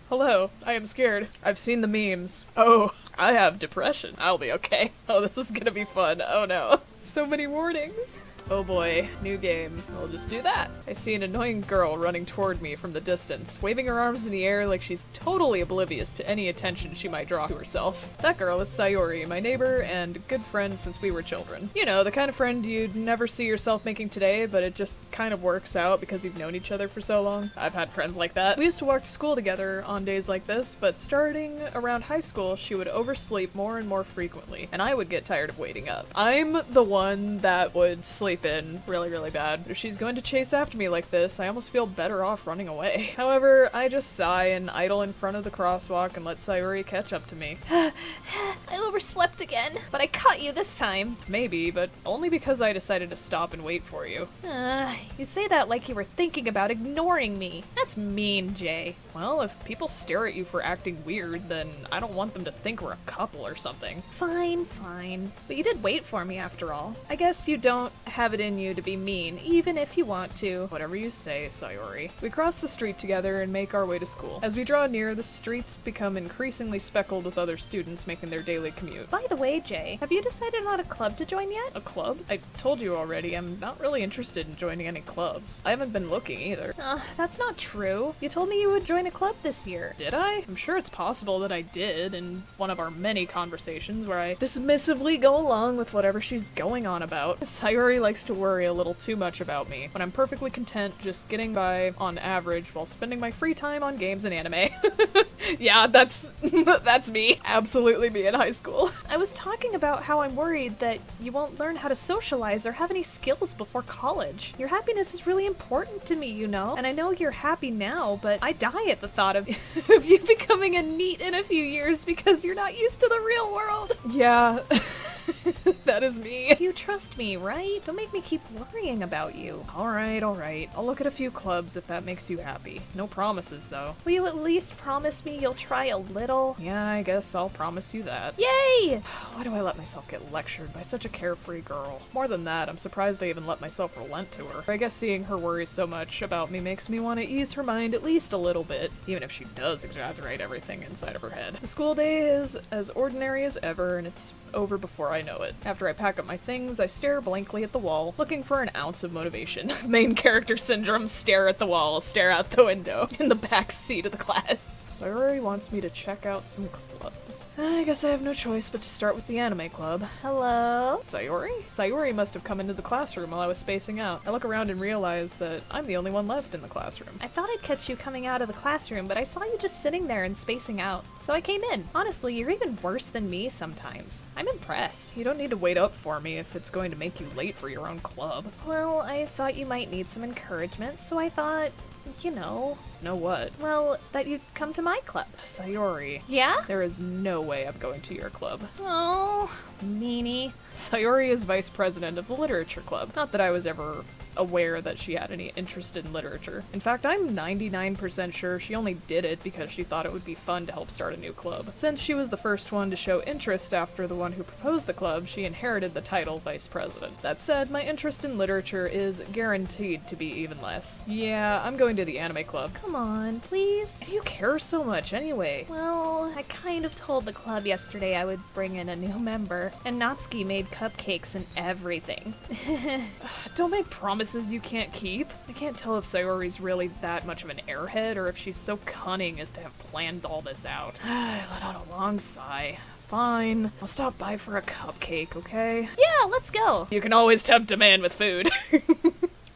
Hello, I am scared. I've seen the memes. Oh, I have depression. I'll be okay. Oh, this is gonna be fun. Oh no. So many warnings. Oh boy, new game. We'll just do that. I see an annoying girl running toward me from the distance, waving her arms in the air like she's totally oblivious to any attention she might draw to herself. That girl is Sayori, my neighbor and good friend since we were children. You know, the kind of friend you'd never see yourself making today, but it just kind of works out because you've known each other for so long. I've had friends like that. We used to walk to school together on days like this, but starting around high school, she would oversleep more and more frequently, and I would get tired of waiting up. I'm the one that would sleep in really bad. If she's going to chase after me like this, I almost feel better off running away. However, I just sigh and idle in front of the crosswalk and let Sayori catch up to me. I overslept again, but I caught you this time. Maybe, but only because I decided to stop and wait for you. You say that like you were thinking about ignoring me. That's mean, Jay. Well, if people stare at you for acting weird, then I don't want them to think we're a couple or something. Fine. But you did wait for me after all. I guess you don't have it in you to be mean, even if you want to. Whatever you say, Sayori. We cross the street together and make our way to school. As we draw near, the streets become increasingly speckled with other students making their daily commute. By the way, Jay, have you decided on a club to join yet? A club? I told you already, I'm not really interested in joining any clubs. I haven't been looking either. That's not true. You told me you would join a club this year. Did I? I'm sure it's possible that I did in one of our many conversations where I dismissively go along with whatever she's going on about. Sayori likes to worry a little too much about me, but I'm perfectly content just getting by on average while spending my free time on games and anime. Yeah, that's me. Absolutely me in high school. I was talking about how I'm worried that you won't learn how to socialize or have any skills before college. Your happiness is really important to me, you know? And I know you're happy now, but I die at the thought of you becoming a NEET in a few years because you're not used to the real world. Yeah. That is me. You trust me, right? Don't make me keep worrying about you. Alright. I'll look at a few clubs if that makes you happy. No promises, though. Will you at least promise me you'll try a little? Yeah, I guess I'll promise you that. Yay! Why do I let myself get lectured by such a carefree girl? More than that, I'm surprised I even let myself relent to her. I guess seeing her worry so much about me makes me want to ease her mind at least a little bit, even if she does exaggerate everything inside of her head. The school day is as ordinary as ever, and it's over before I know it. After I pack up my things, I stare blankly at the wall, looking for an ounce of motivation. Main character syndrome, stare at the wall, stare out the window, in the back seat of the class. Sayori wants me to check out some clubs. I guess I have no choice but to start with the anime club. Hello? Sayori? Sayori must have come into the classroom while I was spacing out. I look around and realize that I'm the only one left in the classroom. I thought I'd catch you coming out of the classroom, but I saw you just sitting there and spacing out, so I came in. Honestly, you're even worse than me sometimes. I'm impressed. You don't need to wait up for me if it's going to make you late for your own club. Well, I thought you might need some encouragement, so I thought, you know... Know what? Well, that you'd come to my club. Sayori. Yeah? There is no way I'm going to your club. Oh, meanie. Sayori is vice president of the literature club. Not that I was ever aware that she had any interest in literature. In fact, I'm 99% sure she only did it because she thought it would be fun to help start a new club. Since she was the first one to show interest after the one who proposed the club, she inherited the title vice president. That said, my interest in literature is guaranteed to be even less. Yeah, I'm going to the anime club. Come on, please. Why do you care so much anyway? Well, I kind of told the club yesterday I would bring in a new member, and Natsuki made cupcakes and everything. Don't make promises you can't keep. I can't tell if Sayori's really that much of an airhead or if she's so cunning as to have planned all this out. I let out a long sigh. Fine. I'll stop by for a cupcake, okay? Yeah, let's go. You can always tempt a man with food.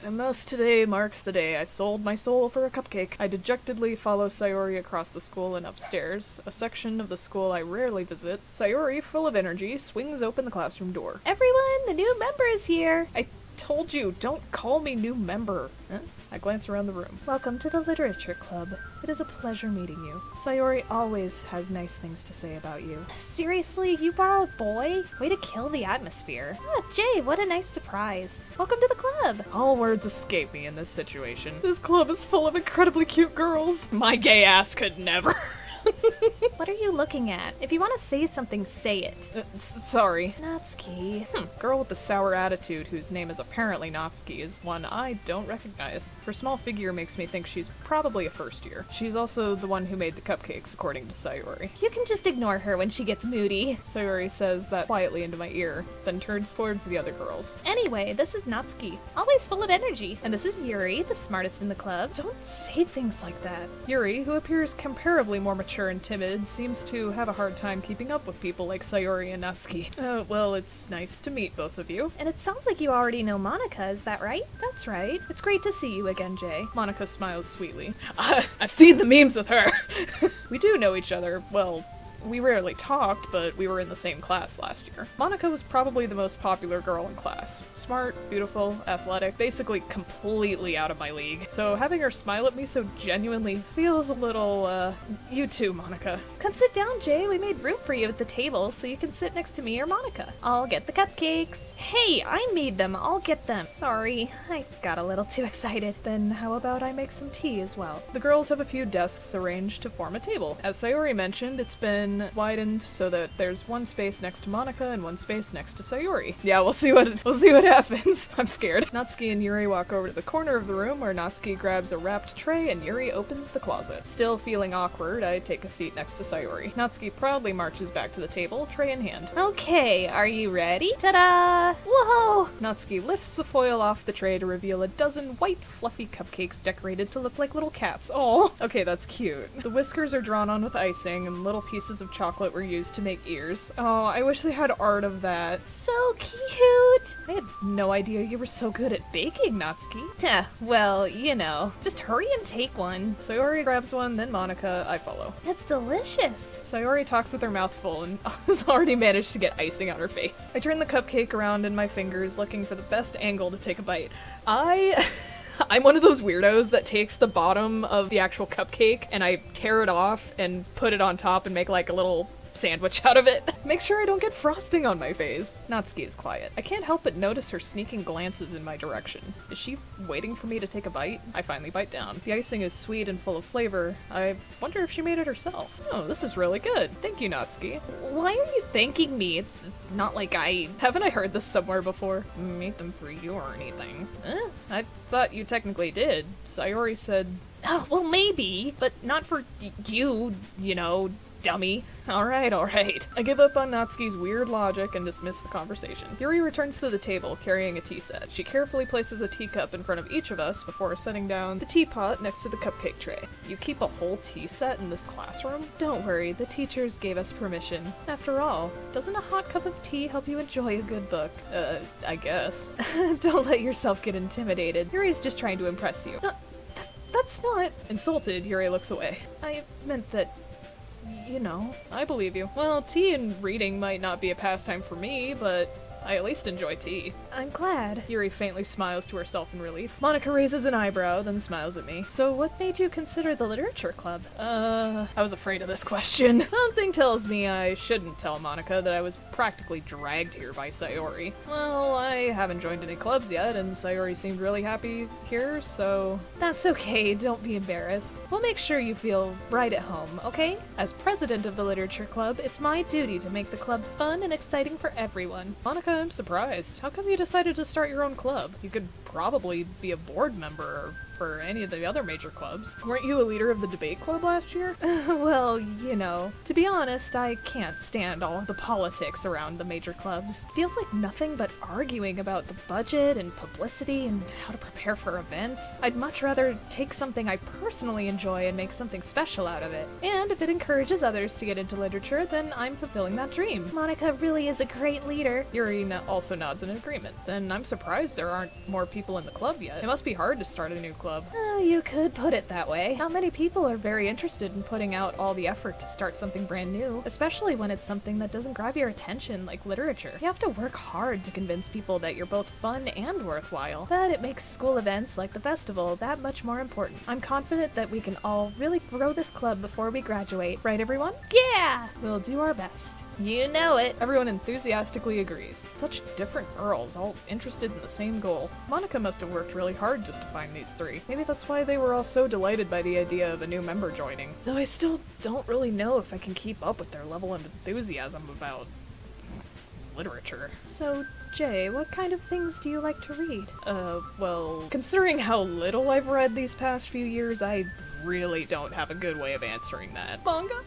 And thus today marks the day I sold my soul for a cupcake. I dejectedly follow Sayori across the school and upstairs, a section of the school I rarely visit. Sayori, full of energy, swings open the classroom door. Everyone, the new member is here. I told you, don't call me new member. Huh? I glance around the room. Welcome to the literature club. It is a pleasure meeting you. Sayori always has nice things to say about you. Seriously, you brought a boy? Way to kill the atmosphere. Ah, Jay, what a nice surprise. Welcome to the club. All words escape me in this situation. This club is full of incredibly cute girls. My gay ass could never. What are you looking at? If you want to say something, say it. Sorry. Natsuki. Girl with the sour attitude whose name is apparently Natsuki is one I don't recognize. Her small figure makes me think she's probably a first year. She's also the one who made the cupcakes, according to Sayori. You can just ignore her when she gets moody. Sayori says that quietly into my ear, then turns towards the other girls. Anyway, this is Natsuki, always full of energy. And this is Yuri, the smartest in the club. Don't say things like that. Yuri, who appears comparably more mature and timid, seems to have a hard time keeping up with people like Sayori and Natsuki. Well, it's nice to meet both of you. And it sounds like you already know Monica, is that right? That's right. It's great to see you again, Jay. Monica smiles sweetly. I've seen the memes with her. We do know each other, well, we rarely talked, but we were in the same class last year. Monica was probably the most popular girl in class. Smart, beautiful, athletic, basically completely out of my league. So having her smile at me so genuinely feels a little, you too, Monica. Come sit down, Jay. We made room for you at the table so you can sit next to me or Monica. I'll get the cupcakes. Hey, I made them. I'll get them. Sorry, I got a little too excited. Then how about I make some tea as well? The girls have a few desks arranged to form a table. As Sayori mentioned, it's been widened so that there's one space next to Monica and one space next to Sayori. Yeah, we'll see what happens. I'm scared. Natsuki and Yuri walk over to the corner of the room where Natsuki grabs a wrapped tray and Yuri opens the closet. Still feeling awkward, I take a seat next to Sayori. Natsuki proudly marches back to the table, tray in hand. Okay, are you ready? Ta-da! Whoa! Natsuki lifts the foil off the tray to reveal a dozen white, fluffy cupcakes decorated to look like little cats. Oh, okay, that's cute. The whiskers are drawn on with icing and little pieces of chocolate were used to make ears. Oh, I wish they had art of that. So cute! I had no idea you were so good at baking, Natsuki. Well, you know. Just hurry and take one. Sayori grabs one, then Monica, I follow. It's delicious. Sayori talks with her mouth full and has already managed to get icing on her face. I turn the cupcake around in my fingers, looking for the best angle to take a bite. I'm one of those weirdos that takes the bottom of the actual cupcake and I tear it off and put it on top and make like a little sandwich out of it. Make sure I don't get frosting on my face. Natsuki is quiet. I can't help but notice her sneaking glances in my direction. Is she waiting for me to take a bite? I finally bite down. The icing is sweet and full of flavor. I wonder if she made it herself. Oh, this is really good. Thank you, Natsuki. Why are you thanking me? It's not like Haven't I heard this somewhere before? Made them for you or anything. I thought you technically did. Sayori said... Oh, well, maybe, but not for you, you know, dummy. Alright. I give up on Natsuki's weird logic and dismiss the conversation. Yuri returns to the table, carrying a tea set. She carefully places a teacup in front of each of us before setting down the teapot next to the cupcake tray. You keep a whole tea set in this classroom? Don't worry, the teachers gave us permission. After all, doesn't a hot cup of tea help you enjoy a good book? I guess. Don't let yourself get intimidated. Yuri's just trying to impress you. That's not... Insulted, Yuri looks away. I meant that... You know, I believe you. Well, tea and reading might not be a pastime for me, but I at least enjoy tea. I'm glad. Yuri faintly smiles to herself in relief. Monica raises an eyebrow, then smiles at me. So what made you consider the literature club? I was afraid of this question. Something tells me I shouldn't tell Monica that I was practically dragged here by Sayori. Well, I haven't joined any clubs yet, and Sayori seemed really happy here, so... That's okay, don't be embarrassed. We'll make sure you feel right at home, okay? As president of the literature club, it's my duty to make the club fun and exciting for everyone. Monica, I'm surprised. How come you decided to start your own club? You could probably be a board member for any of the other major clubs. Weren't you a leader of the debate club last year? Well, you know, to be honest, I can't stand all of the politics around the major clubs. It feels like nothing but arguing about the budget and publicity and how to prepare for events. I'd much rather take something I personally enjoy and make something special out of it. And if it encourages others to get into literature, then I'm fulfilling that dream. Monica really is a great leader. Yuri also nods in agreement. Then I'm surprised there aren't more people in the club yet. It must be hard to start a new club. You could put it that way. Not many people are very interested in putting out all the effort to start something brand new, especially when it's something that doesn't grab your attention, like literature. You have to work hard to convince people that you're both fun and worthwhile. But it makes school events like the festival that much more important. I'm confident that we can all really grow this club before we graduate. Right, everyone? Yeah! We'll do our best. You know it. Everyone enthusiastically agrees. Such different girls, all interested in the same goal. Monica Monica must have worked really hard just to find these three. Maybe that's why they were all so delighted by the idea of a new member joining. Though I still don't really know if I can keep up with their level of enthusiasm about literature. So, Jay, what kind of things do you like to read? Well, considering how little I've read these past few years, I really don't have a good way of answering that. Manga?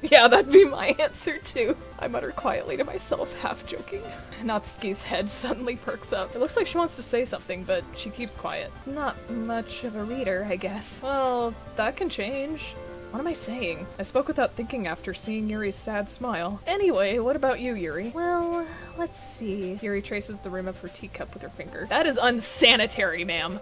Yeah, that'd be my answer too. I mutter quietly to myself, half joking. Natsuki's head suddenly perks up. It looks like she wants to say something, but she keeps quiet. Not much of a reader, I guess. Well, that can change. What am I saying? I spoke without thinking after seeing Yuri's sad smile. Anyway, what about you, Yuri? Well, let's see. Yuri traces the rim of her teacup with her finger. That is unsanitary, ma'am.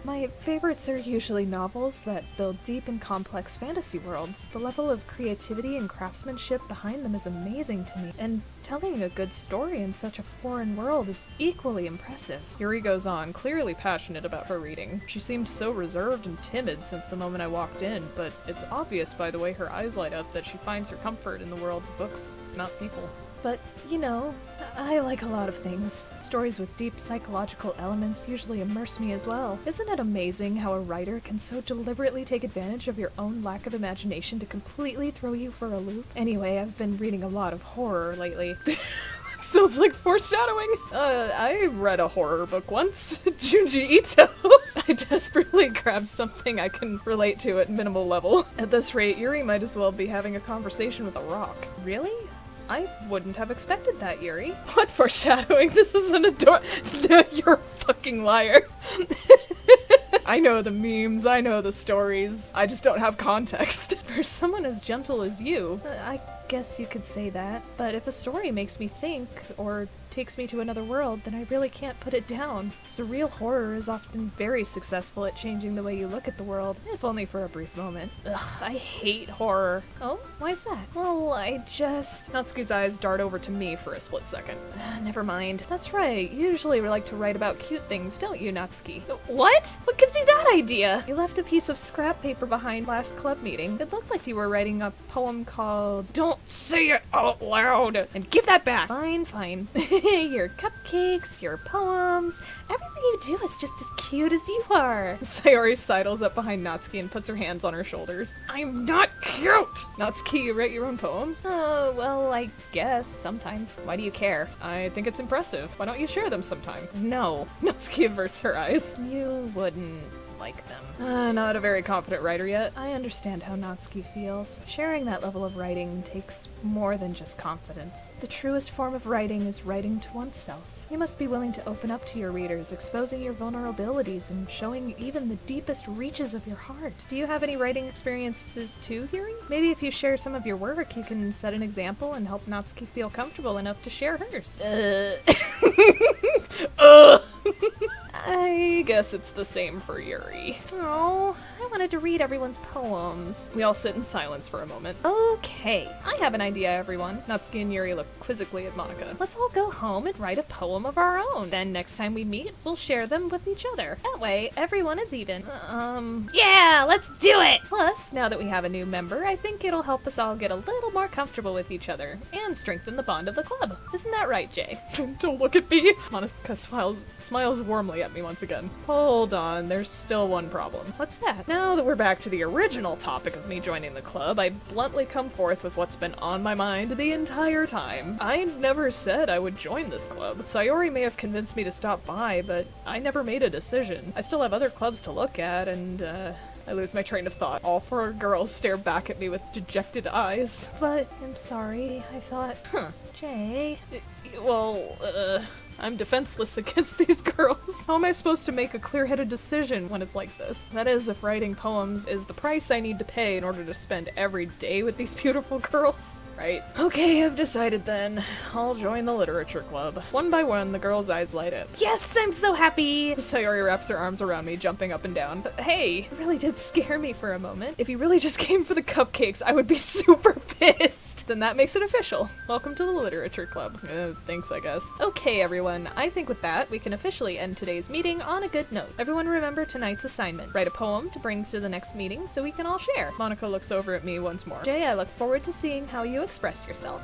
My favorites are usually novels that build deep and complex fantasy worlds. The level of creativity and craftsmanship behind them is amazing to me, and telling a good story in such a foreign world is equally impressive. Yuri goes on, clearly passionate about her reading. She seemed so reserved and timid since the moment I walked in, but it's obvious by the way her eyes light up that she finds her comfort in the world of books, not people. But, you know, I like a lot of things. Stories with deep psychological elements usually immerse me as well. Isn't it amazing how a writer can so deliberately take advantage of your own lack of imagination to completely throw you for a loop? Anyway, I've been reading a lot of horror lately. Sounds like foreshadowing. I read a horror book once. Junji Ito. I desperately grabbed something I can relate to at minimal level. At this rate, Yuri might as well be having a conversation with a rock. Really? I wouldn't have expected that, Yuri. What foreshadowing? This is an No, you're a fucking liar. I know the memes, I know the stories. I just don't have context. For someone as gentle as you, I guess you could say that. But if a story makes me think, or takes me to another world, then I really can't put it down. Surreal horror is often very successful at changing the way you look at the world, if only for a brief moment. Ugh, I hate horror. Oh? Why is that? Well, I just... Natsuki's eyes dart over to me for a split second. Never mind. That's right. Usually we like to write about cute things, don't you, Natsuki? What? What gives you that idea? You left a piece of scrap paper behind last club meeting. It looked like you were writing a poem called... Don't say it out loud! And give that back! Fine, fine. Your cupcakes, your poems, everything you do is just as cute as you are. Sayori sidles up behind Natsuki and puts her hands on her shoulders. I'm not cute! Natsuki, you write your own poems? Oh, well, I guess, sometimes. Why do you care? I think it's impressive. Why don't you share them sometime? No. Natsuki averts her eyes. You wouldn't like them. Not a very confident writer yet. I understand how Natsuki feels. Sharing that level of writing takes more than just confidence. The truest form of writing is writing to oneself. You must be willing to open up to your readers, exposing your vulnerabilities and showing even the deepest reaches of your heart. Do you have any writing experiences too, Yuri? Maybe if you share some of your work, you can set an example and help Natsuki feel comfortable enough to share hers. I guess it's the same for Yuri. Oh, I wanted to read everyone's poems. We all sit in silence for a moment. Okay, I have an idea, everyone. Natsuki and Yuri look quizzically at Monica. Let's all go home and write a poem of our own. Then next time we meet, we'll share them with each other. That way, everyone is even. Yeah, let's do it! Plus, now that we have a new member, I think it'll help us all get a little more comfortable with each other and strengthen the bond of the club. Isn't that right, Jay? Don't look at me. Monica smiles warmly at me once again. Hold on, there's still one problem. What's that? Now that we're back to the original topic of me joining the club, I bluntly come forth with what's been on my mind the entire time. I never said I would join this club. Sayori may have convinced me to stop by, but I never made a decision. I still have other clubs to look at, and I lose my train of thought. All four girls stare back at me with dejected eyes. But, I'm sorry, I thought... Jay... Well, I'm defenseless against these girls. How am I supposed to make a clear-headed decision when it's like this? That is, if writing poems is the price I need to pay in order to spend every day with these beautiful girls. Right. Okay, I've decided then. I'll join the literature club. One by one, the girls' eyes light up. Yes, I'm so happy! Sayori wraps her arms around me, jumping up and down. Hey! It really did scare me for a moment. If you really just came for the cupcakes, I would be super pissed. Then that makes it official. Welcome to the literature club. Thanks, I guess. Okay, everyone. I think with that, we can officially end today's meeting on a good note. Everyone remember tonight's assignment. Write a poem to bring to the next meeting so we can all share. Monica looks over at me once more. Jay, I look forward to seeing how you express yourself.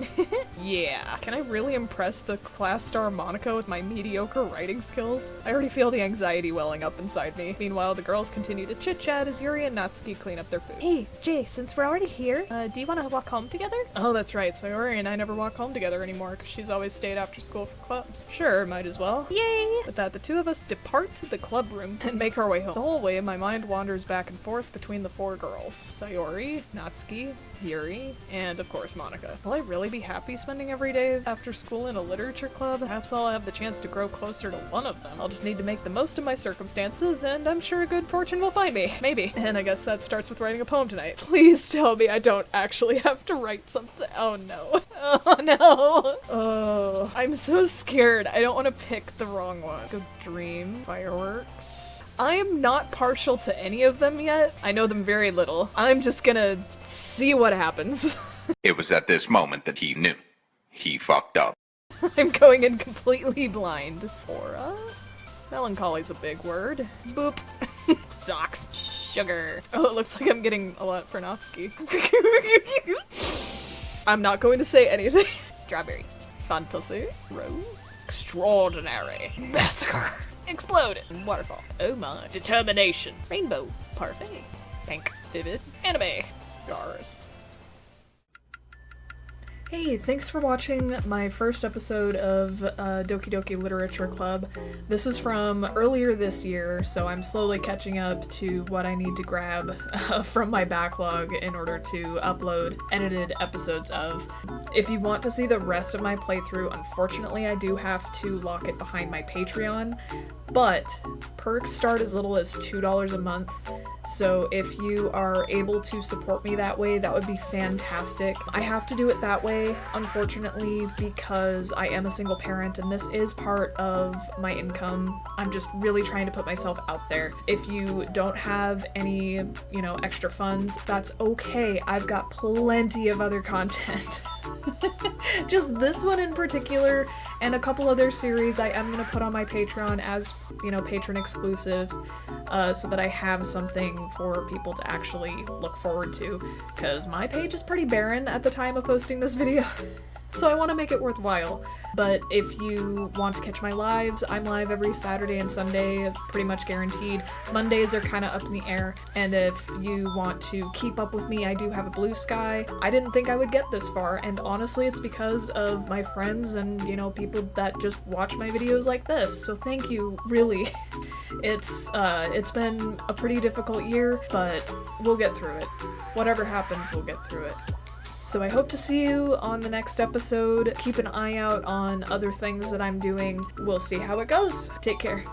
Yeah. Can I really impress the class star Monica with my mediocre writing skills? I already feel the anxiety welling up inside me. Meanwhile, the girls continue to chit-chat as Yuri and Natsuki clean up their food. Hey, Jay, since we're already here, do you want to walk home together? Oh, that's right. Sayori and I never walk home together anymore because she's always stayed after school for clubs. Sure, might as well. Yay! With that, the two of us depart to the club room and make our way home. The whole way, my mind wanders back and forth between the four girls. Sayori, Natsuki, Yuri, and of course Monica. Will I really be happy spending every day after school in a literature club? Perhaps I'll have the chance to grow closer to one of them. I'll just need to make the most of my circumstances, and I'm sure good fortune will find me. Maybe. And I guess that starts with writing a poem tonight. Please tell me I don't actually have to write something. Oh no. Oh no. Oh, I'm so scared. I don't want to pick the wrong one. Go dream, fireworks. I am not partial to any of them yet. I know them very little. I'm just gonna see what happens. It was at this moment that he knew. He fucked up. I'm going in completely blind. Aura? Melancholy's a big word. Boop. Socks. Sugar. Oh, it looks like I'm getting a lot for Natsuki. I'm not going to say anything. Strawberry. Fantasy. Rose. Extraordinary. Massacre. Explode. Waterfall. Oh my. Determination. Rainbow. Parfait. Pink. Vivid. Anime. Scars. Hey, thanks for watching my first episode of Doki Doki Literature Club. This is from earlier this year, so I'm slowly catching up to what I need to grab from my backlog in order to upload edited episodes of. If you want to see the rest of my playthrough, unfortunately I do have to lock it behind my Patreon, but perks start as little as $2 a month, so if you are able to support me that way, that would be fantastic. I have to do it that way, unfortunately, because I am a single parent and this is part of my income. I'm just really trying to put myself out there. If you don't have any, extra funds, that's okay. I've got plenty of other content. Just this one in particular, and a couple other series I am going to put on my Patreon as, patron exclusives, so that I have something for people to actually look forward to, because my page is pretty barren at the time of posting this video. So I want to make it worthwhile. But if you want to catch my lives, I'm live every Saturday and Sunday, pretty much guaranteed. Mondays are kind of up in the air. And if you want to keep up with me, I do have a Blue Sky. I didn't think I would get this far, and honestly it's because of my friends and, people that just watch my videos like this. So thank you, really. It's been a pretty difficult year, but we'll get through it. Whatever happens, we'll get through it. So I hope to see you on the next episode. Keep an eye out on other things that I'm doing. We'll see how it goes. Take care.